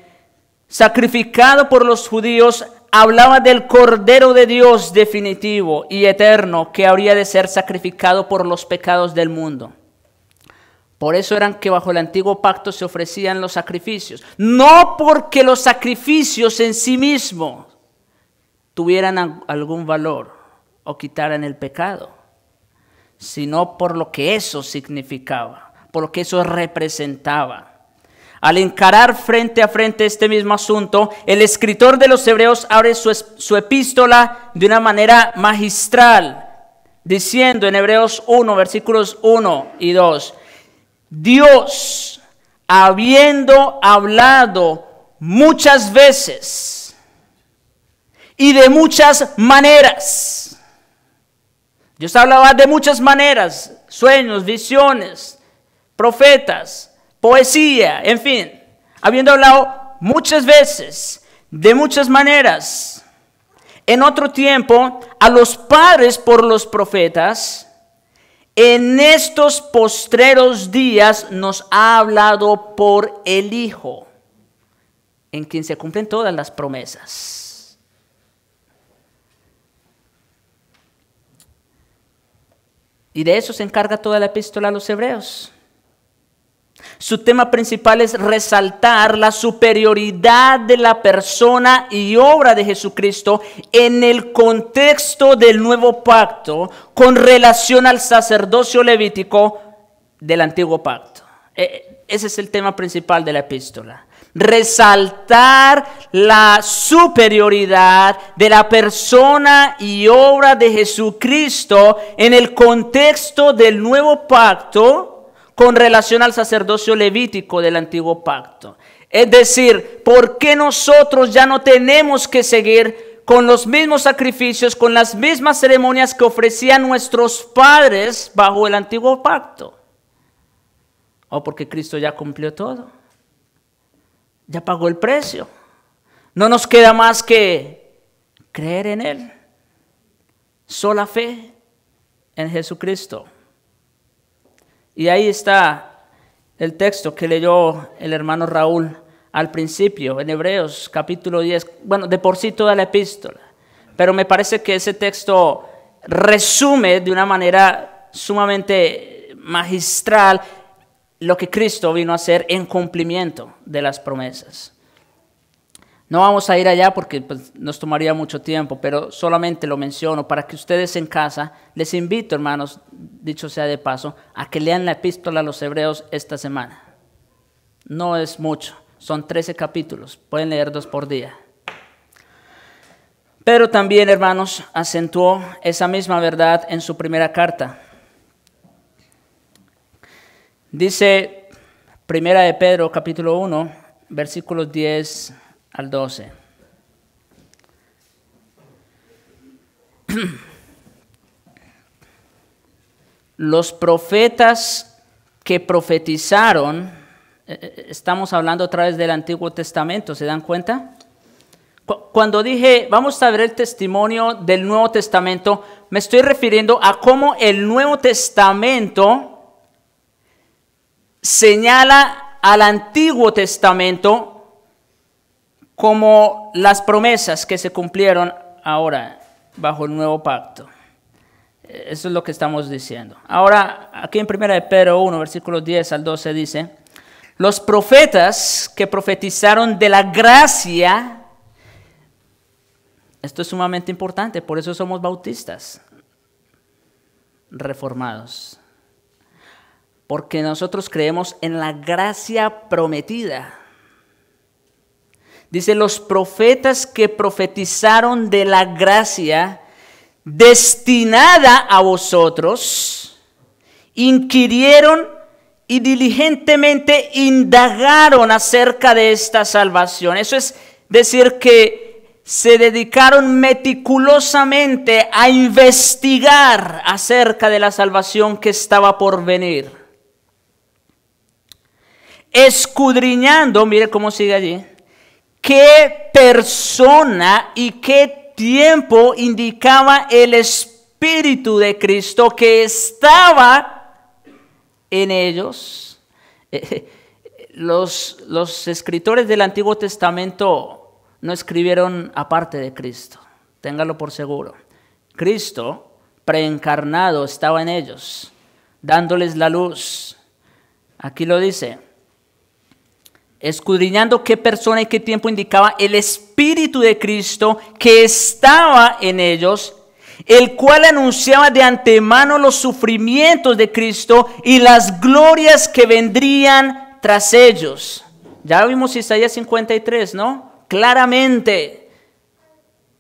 sacrificado por los judíos hablaba del Cordero de Dios definitivo y eterno que habría de ser sacrificado por los pecados del mundo. Por eso eran que bajo el antiguo pacto se ofrecían los sacrificios. No porque los sacrificios en sí mismos tuvieran algún valor o quitaran el pecado, sino por lo que eso significaba, por lo que eso representaba. Al encarar frente a frente este mismo asunto, el escritor de los Hebreos abre su epístola de una manera magistral, diciendo en Hebreos 1, versículos 1 y 2, Dios, habiendo hablado muchas veces y de muchas maneras. Dios hablaba de muchas maneras, sueños, visiones, profetas, poesía, en fin, habiendo hablado muchas veces, de muchas maneras, en otro tiempo, a los padres por los profetas, en estos postreros días nos ha hablado por el Hijo, en quien se cumplen todas las promesas. Y de eso se encarga toda la epístola a los Hebreos. Su tema principal es resaltar la superioridad de la persona y obra de Jesucristo en el contexto del nuevo pacto con relación al sacerdocio levítico del antiguo pacto. Ese es el tema principal de la epístola. Resaltar la superioridad de la persona y obra de Jesucristo en el contexto del nuevo pacto con relación al sacerdocio levítico del antiguo pacto. Es decir, ¿por qué nosotros ya no tenemos que seguir con los mismos sacrificios, con las mismas ceremonias que ofrecían nuestros padres bajo el antiguo pacto? ¿O porque Cristo ya cumplió todo? Ya pagó el precio. No nos queda más que creer en Él. Sola fe en Jesucristo. Y ahí está el texto que leyó el hermano Raúl al principio, en Hebreos capítulo 10. Bueno, de por sí toda la epístola. Pero me parece que ese texto resume de una manera sumamente magistral lo que Cristo vino a hacer en cumplimiento de las promesas. No vamos a ir allá porque pues, nos tomaría mucho tiempo, pero solamente lo menciono para que ustedes en casa, les invito, hermanos, dicho sea de paso, a que lean la epístola a los Hebreos esta semana. No es mucho, son 13 capítulos, pueden leer 2 por día. Pero también, hermanos, acentuó esa misma verdad en su primera carta. Dice Primera de Pedro, capítulo 1, versículos 10 al 12. Los profetas que profetizaron, estamos hablando otra vez del Antiguo Testamento, ¿se dan cuenta? Cuando dije, vamos a ver el testimonio del Nuevo Testamento, me estoy refiriendo a cómo el Nuevo Testamento señala al Antiguo Testamento como las promesas que se cumplieron ahora bajo el nuevo pacto. Eso es lo que estamos diciendo. Ahora, aquí en 1 de Pedro 1, versículos 10 al 12 dice, los profetas que profetizaron de la gracia, esto es sumamente importante, por eso somos bautistas, reformados. Porque nosotros creemos en la gracia prometida. Dice, los profetas que profetizaron de la gracia destinada a vosotros, inquirieron y diligentemente indagaron acerca de esta salvación. Eso es decir que se dedicaron meticulosamente a investigar acerca de la salvación que estaba por venir. Escudriñando, mire cómo sigue allí, qué persona y qué tiempo indicaba el Espíritu de Cristo que estaba en ellos. Los escritores del Antiguo Testamento no escribieron aparte de Cristo, téngalo por seguro. Cristo, preencarnado, estaba en ellos, dándoles la luz. Aquí lo dice. Escudriñando qué persona y qué tiempo indicaba el Espíritu de Cristo que estaba en ellos, el cual anunciaba de antemano los sufrimientos de Cristo y las glorias que vendrían tras ellos. Ya vimos Isaías 53, ¿no? Claramente.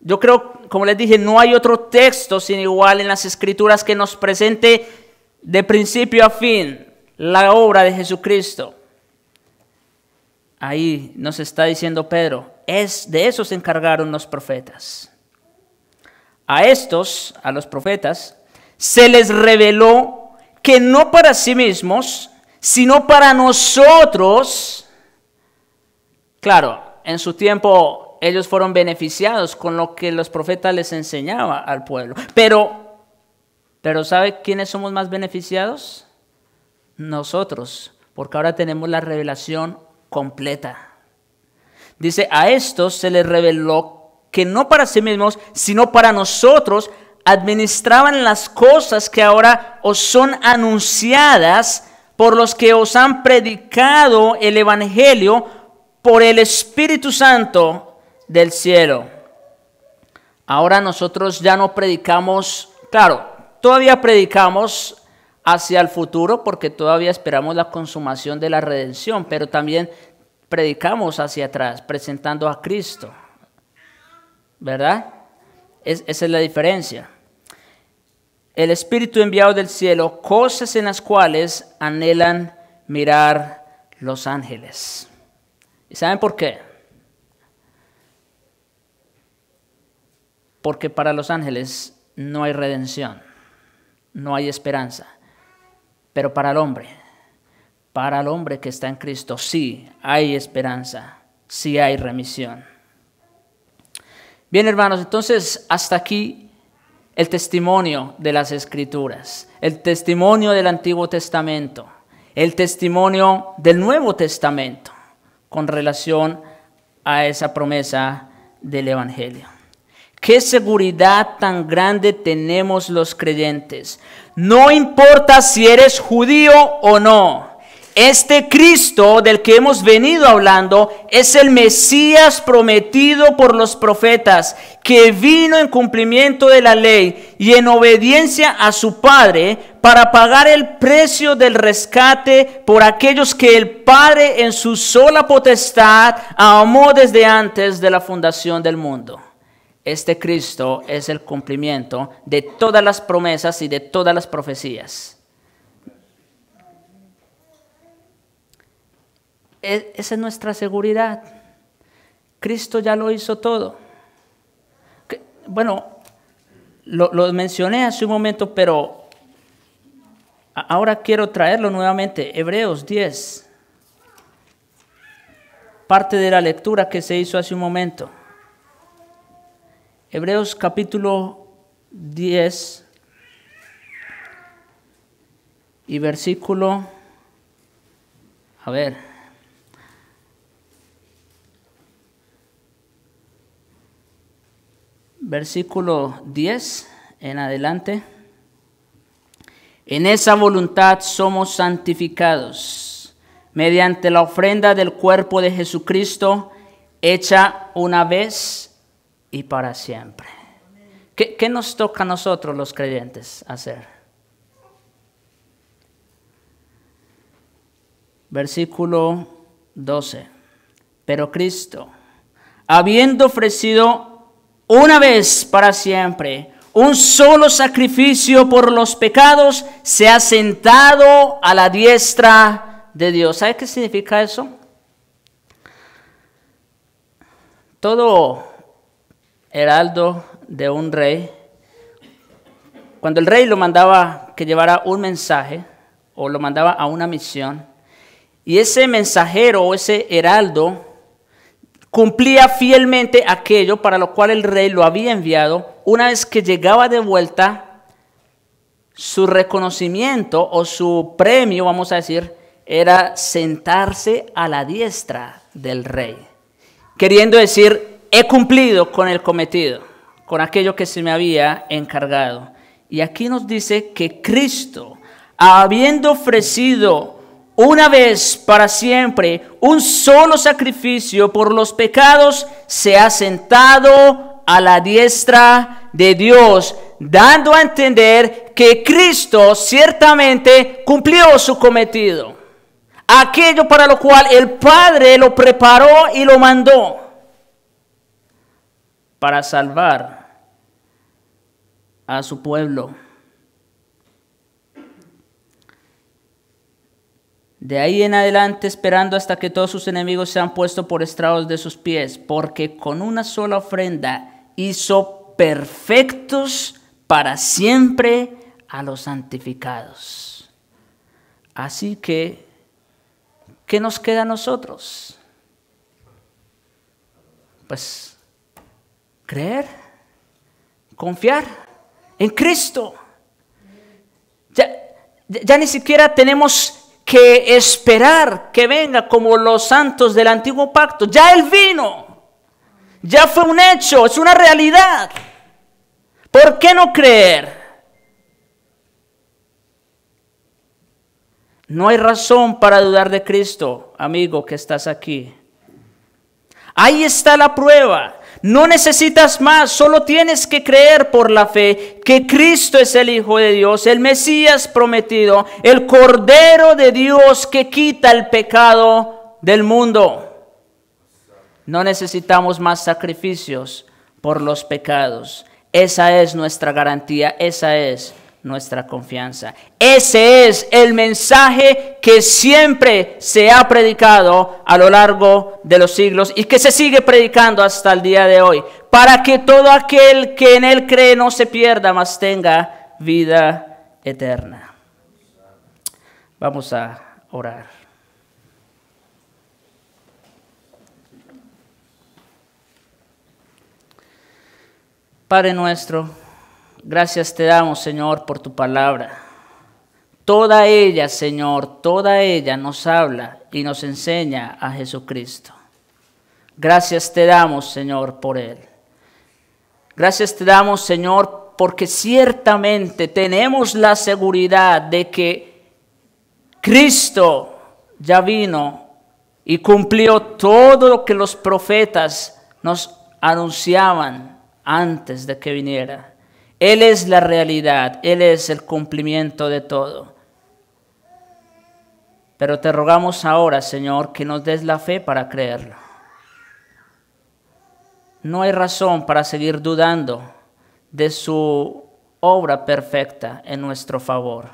Yo creo, como les dije, no hay otro texto sin igual en las Escrituras que nos presente de principio a fin la obra de Jesucristo. Ahí nos está diciendo Pedro, de eso se encargaron los profetas. A estos, a los profetas, se les reveló que no para sí mismos, sino para nosotros. Claro, en su tiempo ellos fueron beneficiados con lo que los profetas les enseñaban al pueblo. Pero ¿sabe quiénes somos más beneficiados? Nosotros, porque ahora tenemos la revelación completa. Dice, a estos se les reveló que no para sí mismos, sino para nosotros administraban las cosas que ahora os son anunciadas por los que os han predicado el Evangelio por el Espíritu Santo del cielo. Ahora nosotros ya no predicamos, claro, todavía predicamos hacia el futuro porque todavía esperamos la consumación de la redención, pero también predicamos hacia atrás, presentando a Cristo, ¿verdad? Esa es la diferencia. El Espíritu enviado del cielo, cosas en las cuales anhelan mirar los ángeles. ¿Y saben por qué? Porque para los ángeles no hay redención, no hay esperanza. Pero para el hombre que está en Cristo, sí hay esperanza, sí hay remisión. Bien, hermanos, entonces hasta aquí el testimonio de las Escrituras, el testimonio del Antiguo Testamento, el testimonio del Nuevo Testamento con relación a esa promesa del Evangelio. ¿Qué seguridad tan grande tenemos los creyentes? No importa si eres judío o no. Este Cristo del que hemos venido hablando es el Mesías prometido por los profetas, que vino en cumplimiento de la ley y en obediencia a su Padre para pagar el precio del rescate por aquellos que el Padre en su sola potestad amó desde antes de la fundación del mundo. Este Cristo es el cumplimiento de todas las promesas y de todas las profecías. Esa es nuestra seguridad. Cristo ya lo hizo todo. Bueno, lo mencioné hace un momento, pero ahora quiero traerlo nuevamente. Hebreos 10. Parte de la lectura que se hizo hace un momento. Hebreos capítulo 10 y versículo, versículo 10 en adelante. En esa voluntad somos santificados mediante la ofrenda del cuerpo de Jesucristo, hecha una vez y para siempre. ¿Qué nos toca a nosotros los creyentes hacer? Versículo 12. Pero Cristo, habiendo ofrecido una vez para siempre un solo sacrificio por los pecados, se ha sentado a la diestra de Dios. ¿Sabe qué significa eso? Todo heraldo de un rey, cuando el rey lo mandaba que llevara un mensaje o lo mandaba a una misión, y ese mensajero o ese heraldo cumplía fielmente aquello para lo cual el rey lo había enviado, una vez que llegaba de vuelta, su reconocimiento o su premio, vamos a decir, era sentarse a la diestra del rey, queriendo decir: he cumplido con el cometido, con aquello que se me había encargado. Y aquí nos dice que Cristo, habiendo ofrecido una vez para siempre un solo sacrificio por los pecados, se ha sentado a la diestra de Dios, dando a entender que Cristo ciertamente cumplió su cometido, aquello para lo cual el Padre lo preparó y lo mandó, para salvar a su pueblo. De ahí en adelante, esperando hasta que todos sus enemigos sean puestos por estrados de sus pies, porque con una sola ofrenda hizo perfectos para siempre a los santificados. Así que, ¿qué nos queda a nosotros? Pues creer, confiar en Cristo. Ya ni siquiera tenemos que esperar que venga como los santos del antiguo pacto. Ya Él vino, ya fue un hecho, es una realidad. ¿Por qué no creer? No hay razón para dudar de Cristo, amigo que estás aquí. Ahí está la prueba. No necesitas más, solo tienes que creer por la fe que Cristo es el Hijo de Dios, el Mesías prometido, el Cordero de Dios que quita el pecado del mundo. No necesitamos más sacrificios por los pecados. Esa es nuestra garantía, esa es nuestra confianza. Ese es el mensaje que siempre se ha predicado a lo largo de los siglos y que se sigue predicando hasta el día de hoy, para que todo aquel que en él cree no se pierda, mas tenga vida eterna. Vamos a orar. Padre nuestro, gracias te damos, Señor, por tu palabra. Toda ella, Señor, toda ella nos habla y nos enseña a Jesucristo. Gracias te damos, Señor, por Él. Gracias te damos, Señor, porque ciertamente tenemos la seguridad de que Cristo ya vino y cumplió todo lo que los profetas nos anunciaban antes de que viniera. Él es la realidad, Él es el cumplimiento de todo. Pero te rogamos ahora, Señor, que nos des la fe para creerlo. No hay razón para seguir dudando de su obra perfecta en nuestro favor.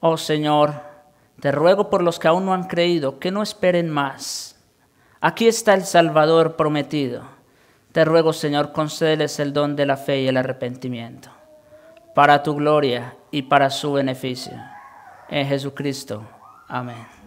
Oh Señor, te ruego por los que aún no han creído, que no esperen más. Aquí está el Salvador prometido. Te ruego, Señor, concédeles el don de la fe y el arrepentimiento, para tu gloria y para su beneficio. En Jesucristo. Amén.